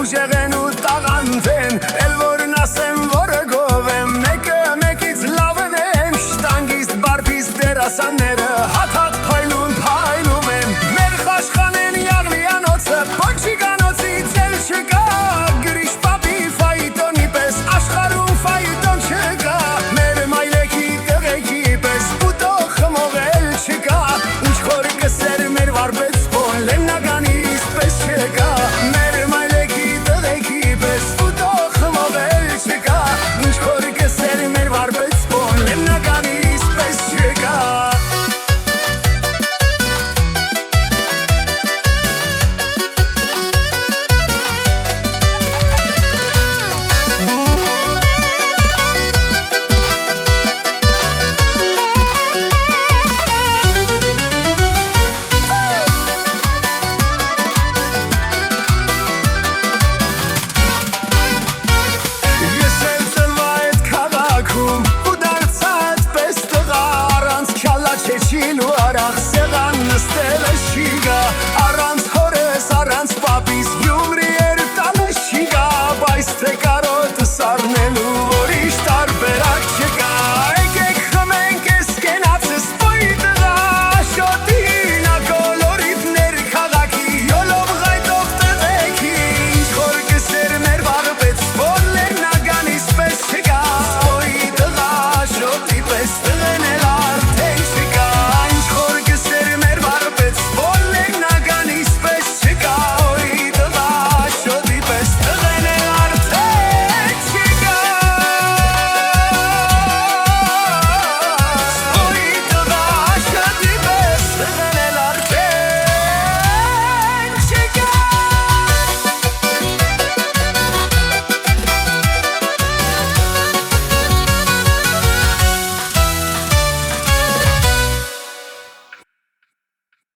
Ուժեղեն ու տաղանդ են, էլ որն ասեմ, որը գով եմ, մեկը մեկից լավն են, շտանգիստ, բարբիստ դերասանները, հաթաթ փայլում են, մեր խաշխանեն յաղվիանոցը, պոչիկանոցից էլ չկա, գրիշ պապի ֆայտոնի պես, աշխարում ֆայտոն չկա, մեր մայլեքի տղեքի պես, ուտող խմողել չկա, ինչ խոր կսեր մեր վարպեց պոն, լեննականից պես չկա, Չեչիլ ու արախ սեղան նստել է շիգա